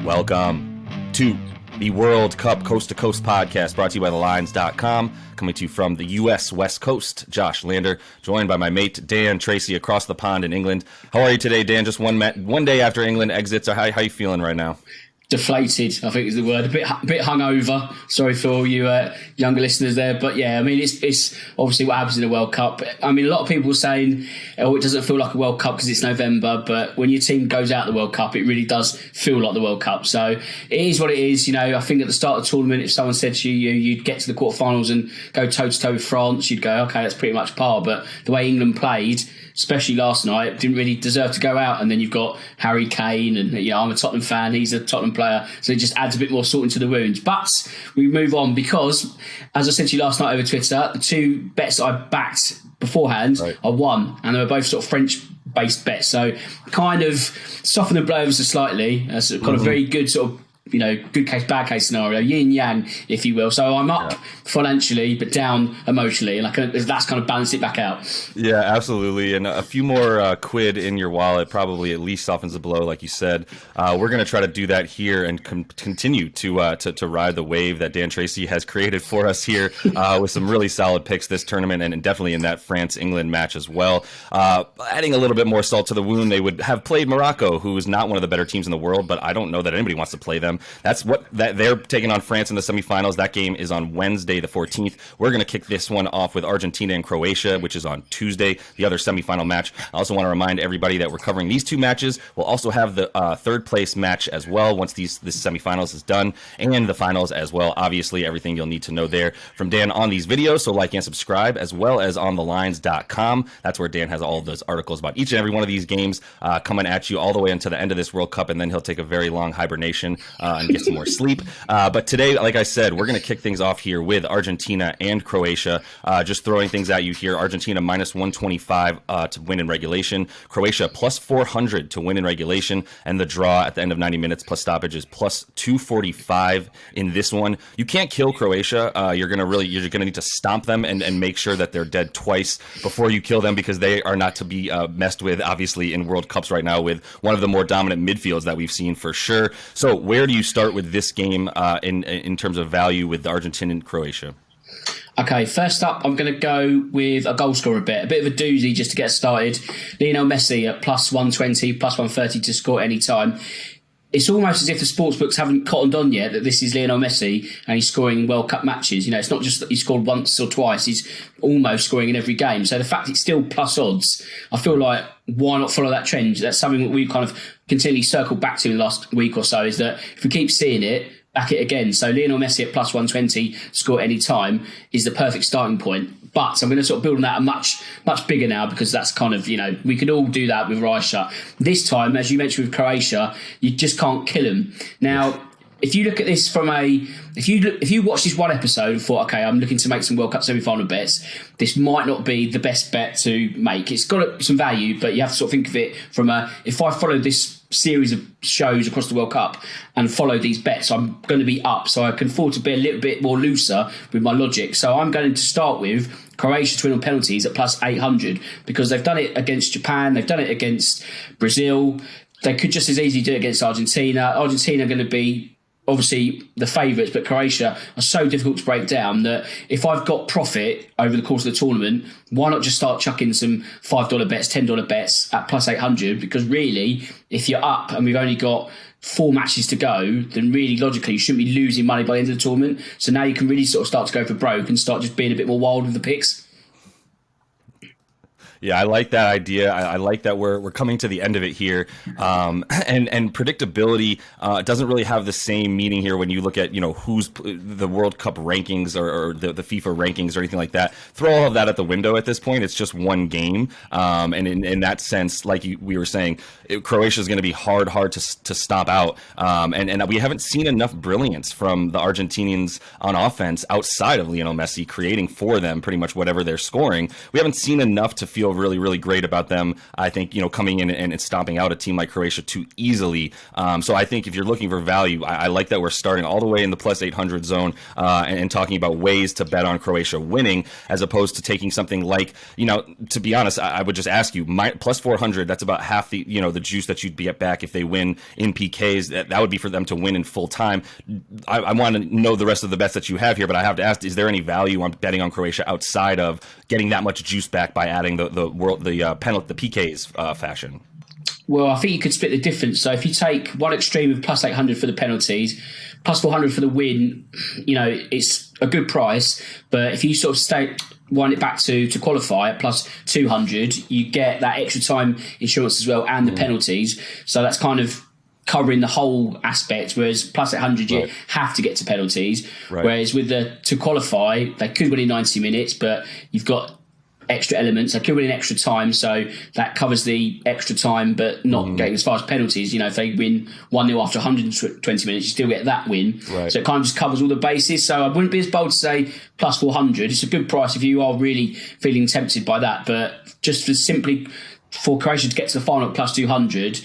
Welcome to the World Cup Coast to Coast podcast brought to you by thelines.com. Coming to you from the U.S. West Coast, Josh Lander, joined by my mate Dan Tracy across the pond in England. How are you today, Dan? Just one day after England exits. How are you feeling right now? Deflated, I think is the word. A bit hungover. Sorry for all you younger listeners there, but yeah, I mean it's obviously what happens in the World Cup. I mean, a lot of people are saying, "Oh, it doesn't feel like a World Cup because it's November." But when your team goes out the World Cup, it really does feel like the World Cup. So it is what it is. You know, I think at the start of the tournament, if someone said to you, you'd get to the quarterfinals and go toe to toe with France, you'd go, "Okay, that's pretty much par." But the way England played, especially last night, didn't really deserve to go out. And then you've got Harry Kane, and I'm a Tottenham fan. He's a Tottenham player, so it just adds a bit more salt into the wounds. But we move on because, as I said to you last night over Twitter, the two bets that I backed beforehand are won, and they were both sort of French-based bets. So kind of soften the blow ever so slightly. That's kind of very good sort of, good case, bad case scenario, yin yang, if you will. So I'm up financially, but down emotionally, and that's kind of balanced it back out. Yeah, absolutely. And a few more quid in your wallet probably at least softens the blow, like you said. We're going to try to do that here and continue to ride the wave that Dan Tracy has created for us here with some really solid picks this tournament, and definitely in that France-England match as well. Adding a little bit more salt to the wound, they would have played Morocco, who is not one of the better teams in the world, but I don't know that anybody wants to play them. They're taking on France in the semifinals. That game is on Wednesday, the 14th. We're going to kick this one off with Argentina and Croatia, which is on Tuesday, the other semifinal match. I also want to remind everybody that we're covering these two matches. We'll also have the third place match as well once this semifinals is done, and the finals as well. Obviously, everything you'll need to know there from Dan on these videos. So like and subscribe, as well as on thelines.com. That's where Dan has all of those articles about each and every one of these games coming at you all the way until the end of this World Cup, and then he'll take a very long hibernation and get some more sleep. But today, like I said, we're going to kick things off here with Argentina and Croatia. Just throwing things at you here. Argentina minus 125 to win in regulation. Croatia plus 400 to win in regulation. And the draw at the end of 90 minutes plus stoppage is plus 245 in this one. You can't kill Croatia. You're going to need to stomp them and make sure that they're dead twice before you kill them, because they are not to be messed with, obviously, in World Cups right now, with one of the more dominant midfields that we've seen for sure. So where do you start with this game in terms of value with Argentina and Croatia? Okay, first up, I'm going to go with a goal scorer bet. A bit of a doozy just to get started. Lionel Messi at plus 120, plus 130 to score any time. It's almost as if the sportsbooks haven't cottoned on yet that this is Lionel Messi and he's scoring World Cup matches. It's not just that he scored once or twice, he's almost scoring in every game. So the fact it's still plus odds, I feel like, why not follow that trend? That's something that we've kind of continually circled back to in the last week or so, is that if we keep seeing it, back it again. So Lionel Messi at plus 120 to score any time is the perfect starting point. But I'm going to sort of build on that much bigger now, because that's kind of, we could all do that with eyes shut. This time, as you mentioned with Croatia, you just can't kill them. Now, if you look at this from if you watch this one episode and thought, okay, I'm looking to make some World Cup semi-final bets, this might not be the best bet to make. It's got some value, but you have to sort of think of it from if I follow this series of shows across the World Cup and follow these bets, I'm going to be up. So I can afford to be a little bit more looser with my logic. So I'm going to start with Croatia to win on penalties at plus 800, because they've done it against Japan, they've done it against Brazil. They could just as easily do it against Argentina. Argentina are going to be obviously the favourites, but Croatia are so difficult to break down that if I've got profit over the course of the tournament, why not just start chucking some $5 bets, $10 bets at plus 800? Because really, if you're up and we've only got 4 matches to go, then really logically you shouldn't be losing money by the end of the tournament. So now you can really sort of start to go for broke and start just being a bit more wild with the picks. Yeah, I like that idea. I like that we're coming to the end of it here, and predictability doesn't really have the same meaning here when you look at who's the World Cup rankings or the FIFA rankings or anything like that. Throw all of that at the window at this point. It's just one game, and in that sense, like we were saying, Croatia is going to be hard to stomp out, and we haven't seen enough brilliance from the Argentinians on offense outside of Lionel Messi creating for them pretty much whatever they're scoring. We haven't seen enough to feel feel really, really great about them. I think, coming in and stomping out a team like Croatia too easily. So I think if you're looking for value, I like that we're starting all the way in the plus 800 zone and talking about ways to bet on Croatia winning, as opposed to taking something like, to be honest, I would just ask you, plus 400, that's about half the, the juice that you'd be at back if they win in PKs. That would be for them to win in full time. I want to know the rest of the bets that you have here, but I have to ask, is there any value on betting on Croatia outside of getting that much juice back by adding the PKs fashion? Well, I think you could split the difference. So if you take one extreme of plus 800 for the penalties, plus 400 for the win, it's a good price. But if you sort of wind it back to qualify at plus 200, you get that extra time insurance as well and the penalties. So that's kind of covering the whole aspect, whereas plus 800 you have to get to penalties. Right. Whereas with to qualify, they could win in 90 minutes, but you've got extra elements. They could win in extra time, so that covers the extra time, but not getting as far as penalties. If they win 1-0 after 120 minutes, you still get that win. Right. So it kind of just covers all the bases. So I wouldn't be as bold to say plus 400. It's a good price if you are really feeling tempted by that, but just for Croatia to get to the final at plus 200,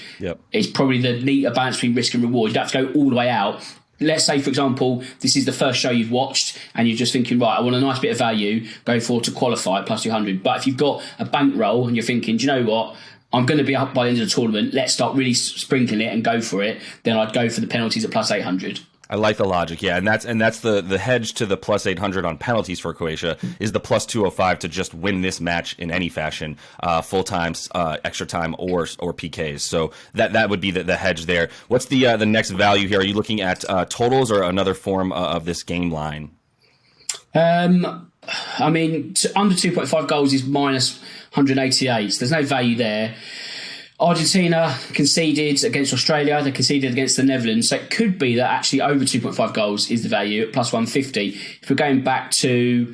it's probably the neater balance between risk and reward. You don't have to go all the way out. Let's say, for example, this is the first show you've watched and you're just thinking, right, I want a nice bit of value, go forward to qualify at plus 200. But if you've got a bankroll and you're thinking, do you know what, I'm going to be up by the end of the tournament, let's start really sprinkling it and go for it, then I'd go for the penalties at plus 800. I like the logic, yeah, and that's the hedge to the plus 800 on penalties for Croatia is the plus 205 to just win this match in any fashion, full times, extra time, or PKs. So that would be the hedge there. What's the next value here? Are you looking at totals or another form of this game line? Under 2.5 goals is minus 188. So there's no value there. Argentina conceded against Australia. They conceded against the Netherlands. So it could be that actually over 2.5 goals is the value at plus 150. If we're going back to,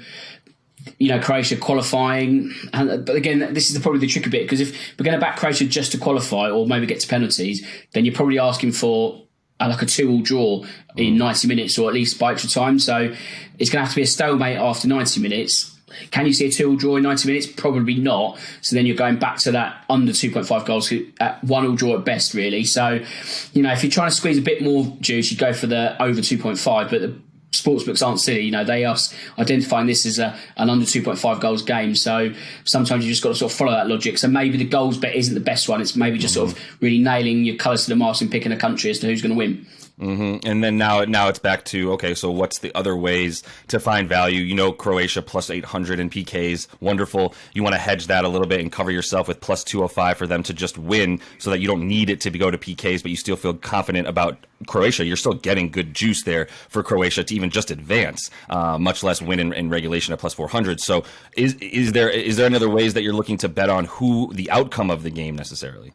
Croatia qualifying, but again, this is probably the tricky bit, because if we're going to back Croatia just to qualify or maybe get to penalties, then you're probably asking for like a 2-2 draw in 90 minutes or at least by extra time. So it's going to have to be a stalemate after 90 minutes. Can you see a 2-2 draw in 90 minutes? Probably not. So then you're going back to that under 2.5 goals at 1-1 draw at best, really. So, if you're trying to squeeze a bit more juice, you go for the over 2.5. But the sportsbooks aren't silly. They are identifying this as an under 2.5 goals game. So sometimes you just got to sort of follow that logic. So maybe the goals bet isn't the best one. It's maybe just sort of really nailing your colours to the mast and picking a country as to who's going to win. And then now it's back to, okay, so what's the other ways to find value? Croatia plus 800 in PKs, wonderful. You want to hedge that a little bit and cover yourself with plus 205 for them to just win so that you don't need it to go to PKs, but you still feel confident about Croatia. You're still getting good juice there for Croatia to even just advance, much less win in regulation at plus 400. So is there any other ways that you're looking to bet on the outcome of the game necessarily?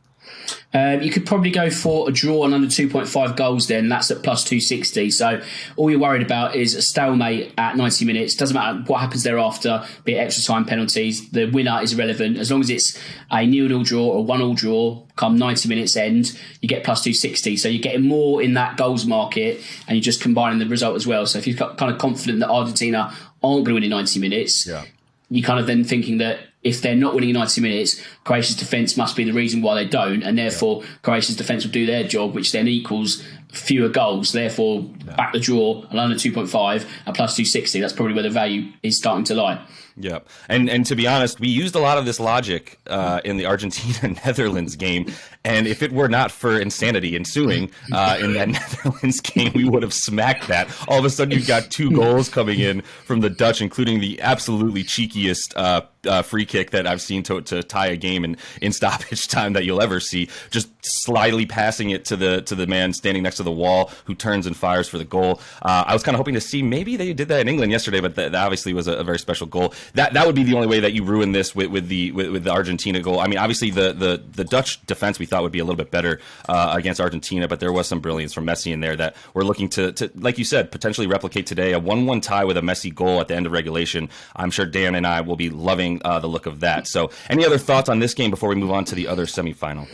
You could probably go for a draw on under 2.5 goals then. That's at plus 260. So all you're worried about is a stalemate at 90 minutes. Doesn't matter what happens thereafter, be it extra time, penalties. The winner is irrelevant. As long as it's a 0-0 draw or 1-1 draw, come 90 minutes end, you get plus 260. So you're getting more in that goals market and you're just combining the result as well. So if you're kind of confident that Argentina aren't going to win in 90 minutes, you're kind of then thinking that if they're not winning in 90 minutes, Croatia's defence must be the reason why they don't, and therefore Croatia's defence will do their job, which then equals fewer goals. Therefore, back the draw and under 2.5 at plus 260. That's probably where the value is starting to lie. Yeah, and to be honest, we used a lot of this logic in the Argentina-Netherlands game, and if it were not for insanity ensuing in that Netherlands game, we would have smacked that. All of a sudden, you've got 2 goals coming in from the Dutch, including the absolutely cheekiest free kick that I've seen to tie a game in stoppage time that you'll ever see. Just slyly passing it to the man standing next to the wall who turns and fires for the goal. I was kind of hoping to see maybe they did that in England yesterday, but that obviously was a very special goal. That would be the only way that you ruin this with the Argentina goal. I mean, obviously the Dutch defense we thought would be a little bit better against Argentina, but there was some brilliance from Messi in there that we're looking to, like you said, potentially replicate today. A 1-1 tie with a Messi goal at the end of regulation. I'm sure Dan and I will be loving the look of that. So any other thoughts on this game before we move on to the other semifinal?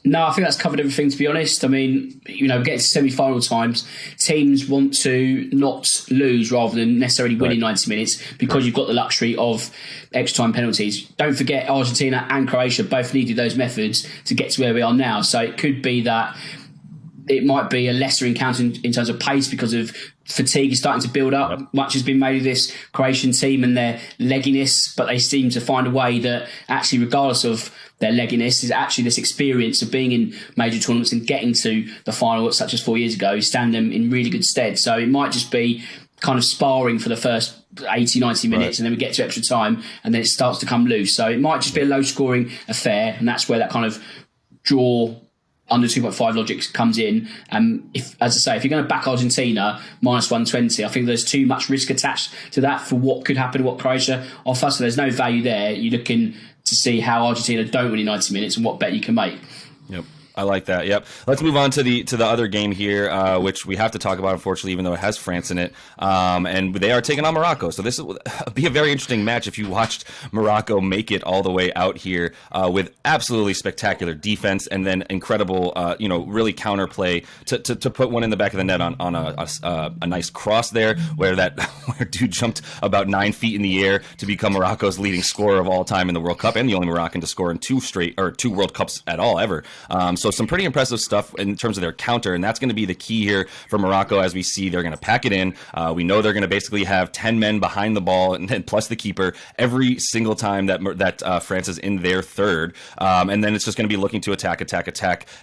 No, I think that's covered everything, to be honest. I mean, getting to semi-final times, teams want to not lose rather than necessarily winning 90 minutes because you've got the luxury of extra time penalties. Don't forget, Argentina and Croatia both needed those methods to get to where we are now. So it could be that it might be a lesser encounter in terms of pace because of fatigue is starting to build up. Yep. Much has been made of this Croatian team and their legginess, but they seem to find a way that actually, regardless of their legginess, is actually this experience of being in major tournaments and getting to the final, such as 4 years ago, stand them in really good stead. So it might just be kind of sparring for the first 80, 90 minutes, and then we get to extra time, and then it starts to come loose. So it might just be a low-scoring affair, and that's where that kind of draw under 2.5 logic comes in. If you're going to back Argentina minus 120, I think there's too much risk attached to that for what could happen, what Croatia offer. So there's no value there. You're looking to see how Argentina don't win in 90 minutes and what bet you can make. Yep. I like that. Yep. Let's move on to the other game here, which we have to talk about, unfortunately, even though it has France in it. And they are taking on Morocco. So this will be a very interesting match if you watched Morocco make it all the way out here with absolutely spectacular defense and then incredible, really counterplay to put one in the back of the net on a nice cross there, where dude jumped about 9 feet in the air to become Morocco's leading scorer of all time in the World Cup and the only Moroccan to score in two World Cups at all ever. So some pretty impressive stuff in terms of their counter, and that's going to be the key here for Morocco. As we see, they're going to pack it in. We know they're going to basically have 10 men behind the ball and plus the keeper every single time that France is in their third, and then it's just going to be looking to attack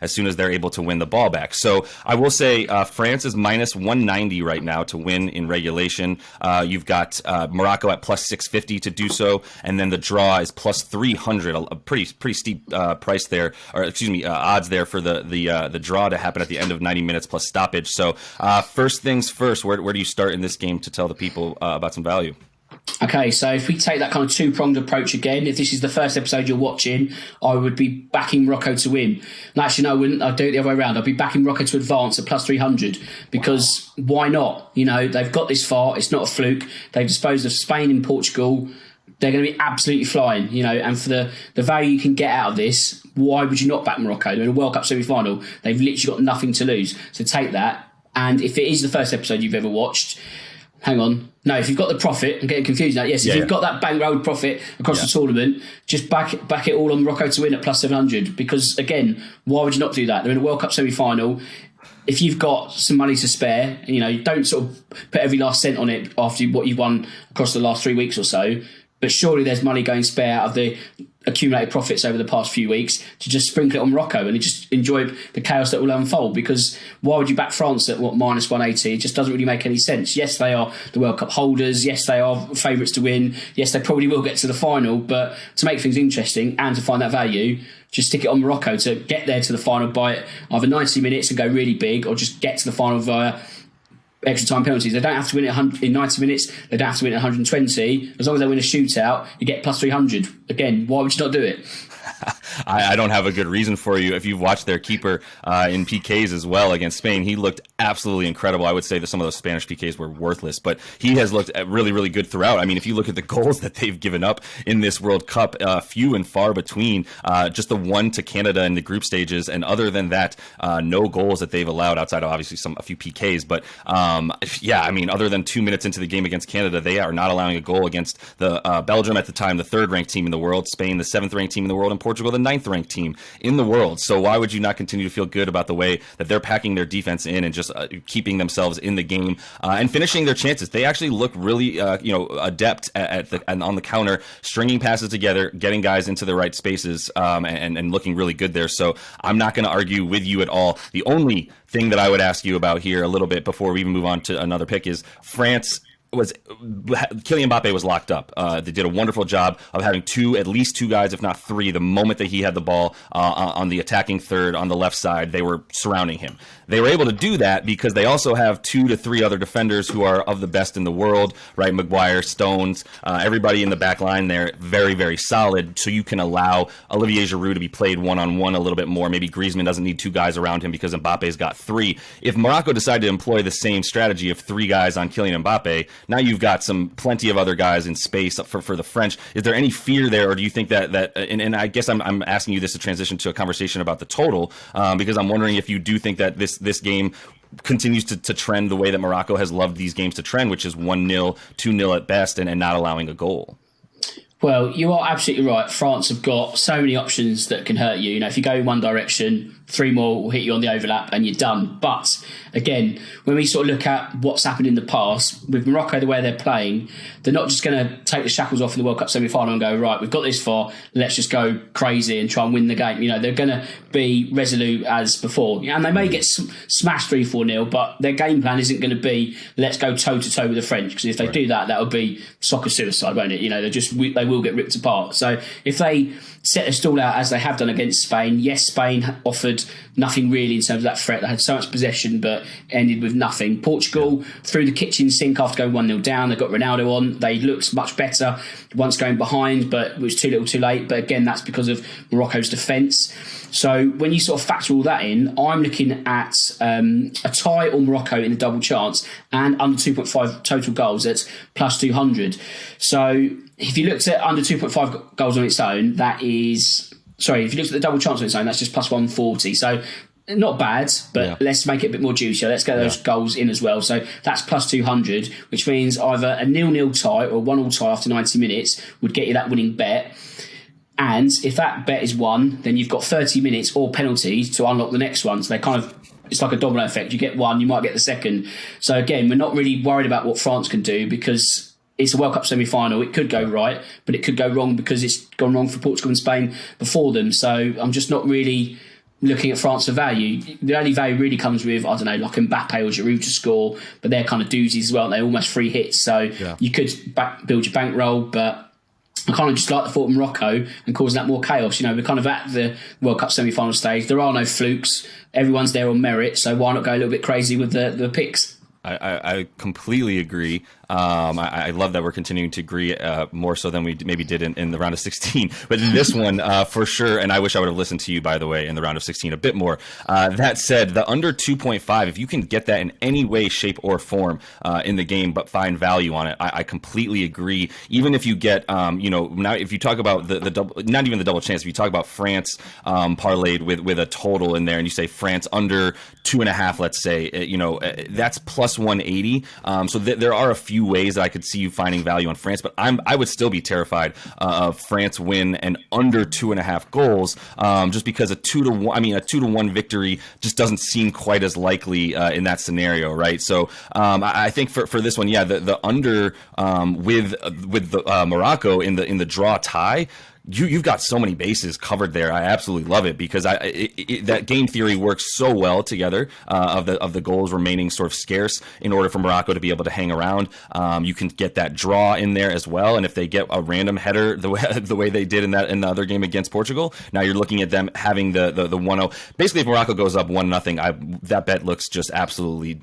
as soon as they're able to win the ball back. So I will say France is minus 190 right now to win in regulation. You've got Morocco at plus 650 to do so, and then the draw is plus 300, a pretty steep price there, or excuse me, odds there for the draw to happen at the end of 90 minutes plus stoppage. So first things first, where do you start in this game to tell the people about some value? Okay, so if we take that kind of two-pronged approach again, if this is the first episode you're watching, I would be backing Morocco to win. And actually, no, I wouldn't. I'd do it the other way around. I'd be backing Morocco to advance at plus 300 because why not? They've got this far. It's not a fluke. They've disposed of Spain and Portugal. They're going to be absolutely flying, and for the value you can get out of this, why would you not back Morocco? They're in a World Cup semi-final. They've literally got nothing to lose. So take that. And if it is the first episode you've ever watched, hang on. No, if you've got the profit, I'm getting confused now. Yes, if you've got that bankrolled profit across the tournament, just back it all on Morocco to win at plus 700. Because, again, why would you not do that? They're in a World Cup semi-final. If you've got some money to spare, don't sort of put every last cent on it after what you've won across the last 3 weeks or so. But surely there's money going spare out of the accumulated profits over the past few weeks to just sprinkle it on Morocco and just enjoy the chaos that will unfold. Because why would you back France at minus 180? It just doesn't really make any sense. Yes, they are the World Cup holders. Yes, they are favourites to win. Yes, they probably will get to the final. But to make things interesting and to find that value, just stick it on Morocco to get there to the final by either 90 minutes and go really big, or just get to the final via extra time penalties. They don't have to win it in 90 minutes. They don't have to win it 120. As long as they win a shootout, you get plus 300. Again, why would you not do it? I don't have a good reason for you. If you've watched their keeper in PKs as well against Spain, he looked absolutely incredible. I would say that some of those Spanish PKs were worthless, but he has looked really, really good throughout. I mean, if you look at the goals that they've given up in this World Cup, few and far between, just the one to Canada in the group stages, and other than that, no goals that they've allowed outside of obviously a few PKs. But other than 2 minutes into the game against Canada, they are not allowing a goal against the Belgium at the time, the third-ranked team in the world, Spain, the seventh-ranked team in the world, and Portugal, the ninth-ranked team in the world. So why would you not continue to feel good about the way that they're packing their defense in and just keeping themselves in the game and finishing their chances? They actually look really, adept on the counter, stringing passes together, getting guys into the right spaces, and looking really good there. So I'm not going to argue with you at all. The only thing that I would ask you about here a little bit before we even move on to another pick is France. Kylian Mbappe was locked up. They did a wonderful job of having at least two guys, if not three, the moment that he had the ball on the attacking third on the left side, they were surrounding him. They were able to do that because they also have 2 to 3 other defenders who are of the best in the world, right? Maguire, Stones, everybody in the back line there, very, very solid. So you can allow Olivier Giroud to be played one-on-one a little bit more. Maybe Griezmann doesn't need 2 guys around him because Mbappe's got 3. If Morocco decided to employ the same strategy of 3 guys on Kylian Mbappe, Now you've got plenty of other guys in space for the French. Is there any fear there, or do you think that and I guess I'm asking you this to transition to a conversation about the total, because I'm wondering if you do think that this game continues to trend the way that Morocco has loved these games to trend, which is 1-0, 2-0 at best, and not allowing a goal. Well, you are absolutely right. France have got so many options that can hurt you. You know, if you go in one direction, 3 more will hit you on the overlap and you're done. But again, when we sort of look at what's happened in the past, with Morocco, the way they're playing, they're not just going to take the shackles off in the World Cup semi-final and go, right, we've got this far, let's just go crazy and try and win the game. You know, they're going to be resolute as before. And they may get smashed 3-4-0, but their game plan isn't going to be, let's go toe-to-toe with the French. Because if they do that, that would be soccer suicide, won't it? You know, they will get ripped apart. So if they set a stall out as they have done against Spain, yes, Spain offered nothing really in terms of that threat. They had so much possession but ended with nothing. Portugal threw the kitchen sink after going 1-0 down. They got Ronaldo on. They looked much better once going behind, but it was too little too late. But again, that's because of Morocco's defence. So when you sort of factor all that in, I'm looking at a tie or Morocco in the double chance and under 2.5 total goals at plus 200. So if you looked at under 2.5 goals on its own, that is... Sorry, if you looked at the double chance on its own, that's just plus 140. So not bad, but let's make it a bit more juicier. Let's get those goals in as well. So that's plus 200, which means either a 0-0 tie or a 1-1 tie after 90 minutes would get you that winning bet. And if that bet is won, then you've got 30 minutes or penalties to unlock the next one. So they kind of... It's like a domino effect. You get one, you might get the second. So again, we're not really worried about what France can do because... It's a World Cup semi-final. It could go right, but it could go wrong because it's gone wrong for Portugal and Spain before them. So I'm just not really looking at France for value. The only value really comes with, I don't know, like Mbappe or Giroud to score, but they're kind of doozies as well. They're almost free hits. So you could build your bankroll, but I kind of just like the thought of Morocco and causing that more chaos. You know, we're kind of at the World Cup semi-final stage. There are no flukes. Everyone's there on merit. So why not go a little bit crazy with the picks? I completely agree. I love that we're continuing to agree more so than we maybe did in the round of 16. But in this one, for sure, and I wish I would have listened to you, by the way, in the round of 16 a bit more. That said, the under 2.5, if you can get that in any way, shape, or form in the game, but find value on it, I completely agree. Even if you get, now if you talk about the double, not even the double chance, if you talk about France parlayed with a total in there and you say France under 2.5, let's say, that's plus 180. So there are a few ways that I could see you finding value on France, but I would still be terrified of France win and under 2.5 goals, just because a 2-1 victory just doesn't seem quite as likely in that scenario, right? So I think for this one, the under with the Morocco in the draw tie. You've got so many bases covered there. I absolutely love it because that game theory works so well together of the goals remaining sort of scarce in order for Morocco to be able to hang around. You can get that draw in there as well, and if they get a random header the way they did in the other game against Portugal, now you're looking at them having the 1-0. Basically, if Morocco goes up 1-0, that bet looks just absolutely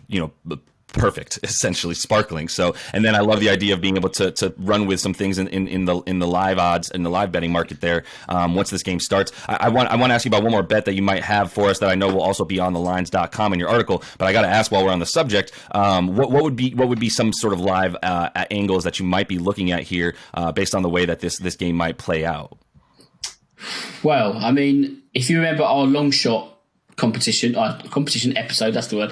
perfect, essentially sparkling. So, and then I love the idea of being able to run with some things in the live odds in the live betting market there. Once this game starts, I want to ask you about one more bet that you might have for us that I know will also be on thelines.com in your article. But I got to ask while we're on the subject, what would be some sort of live angles that you might be looking at here based on the way that this game might play out? Well, I mean, if you remember our long shot competition episode, that's the word.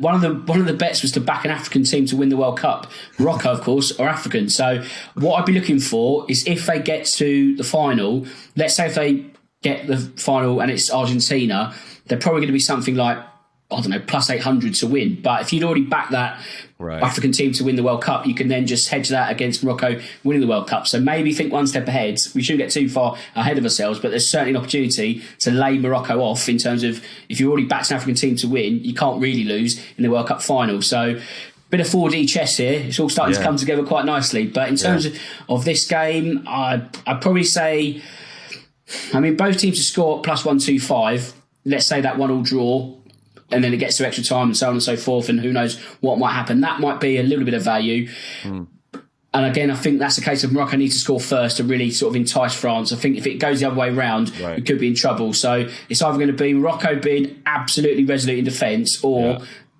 One of the bets was to back an African team to win the World Cup. Morocco, of course, are African. So what I'd be looking for is if they get to the final, let's say if they get the final and it's Argentina, they're probably going to be something like, I don't know, plus 800 to win. But if you'd already backed that African team to win the World Cup, you can then just hedge that against Morocco winning the World Cup. So maybe think one step ahead. We shouldn't get too far ahead of ourselves, but there's certainly an opportunity to lay Morocco off in terms of if you already backed an African team to win, you can't really lose in the World Cup final. So bit of 4D chess here. It's all starting to come together quite nicely. But in terms of this game, I'd probably say, I mean, both teams to score plus 125. Let's say that 1-1 draw, and then it gets to extra time and so on and so forth, and who knows what might happen. That might be a little bit of value. And again, I think that's a case of Morocco need to score first to really sort of entice France. I think if it goes the other way around, we could be in trouble. So it's either going to be Morocco being absolutely resolute in defence or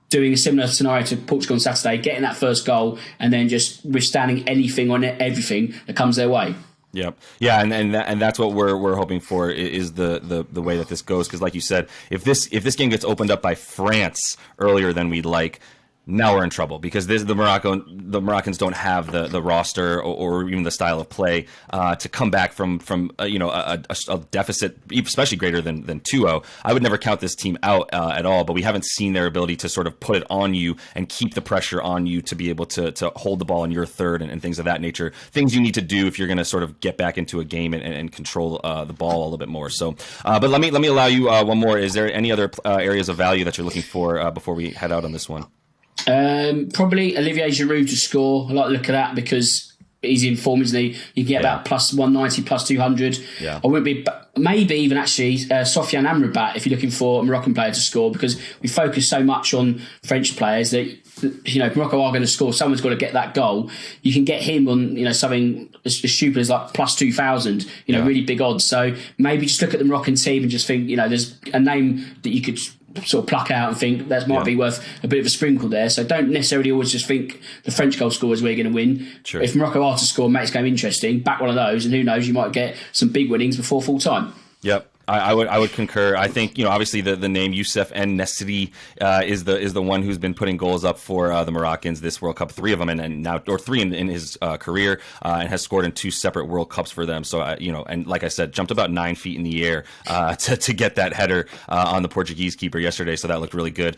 doing a similar scenario to Portugal on Saturday, getting that first goal, and then just withstanding anything on it, everything that comes their way. Yep. Yeah, and that's what we're hoping for is the way that this goes, because like you said, if this game gets opened up by France earlier than we'd like, now we're in trouble, because the Moroccans don't have the roster or even the style of play to come back from a deficit, especially greater than 2-0. I would never count this team out at all, but we haven't seen their ability to sort of put it on you and keep the pressure on you to be able to hold the ball in your third and things of that nature. Things you need to do if you're going to sort of get back into a game and control the ball a little bit more. So, but let me allow you one more. Is there any other areas of value that you're looking for before we head out on this one? Probably Olivier Giroud to score. I like the look at that because he's in form, isn't he? You can get about plus 190, plus 200. Yeah. I wouldn't be, maybe even actually Sofiane Amrabat if you're looking for a Moroccan player to score, because we focus so much on French players that, you know, if Morocco are going to score, someone's got to get that goal. You can get him on, you know, something as stupid as like plus 2,000, you know, really big odds. So maybe just look at the Moroccan team and just think, you know, there's a name that you could sort of pluck out and think that might be worth a bit of a sprinkle there. So don't necessarily always just think the French goal scorers we're going to win. Sure. If Morocco are to score, make this game interesting, back one of those, and who knows, you might get some big winnings before full time. Yep. I would concur. I think, you know, obviously the name Youssef En-Nesyri is the one who's been putting goals up for the Moroccans this World Cup, 3 of them, and now, or 3 in his career, and has scored in 2 separate World Cups for them. So you know, and like I said, jumped about 9 feet in the air to get that header on the Portuguese keeper yesterday. So that looked really good.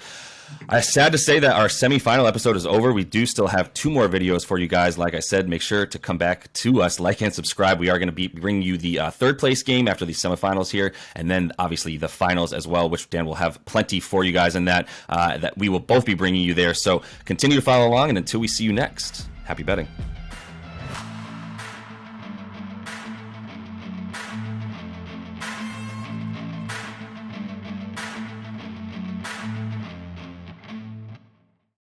Sad to say that our semifinal episode is over. We do still have 2 more videos for you guys. Like I said, make sure to come back to us, like and subscribe. We are going to be bringing you the third place game after the semifinals here, and then obviously the finals as well, which Dan will have plenty for you guys in that we will both be bringing you there. So continue to follow along, and until we see you next, happy betting.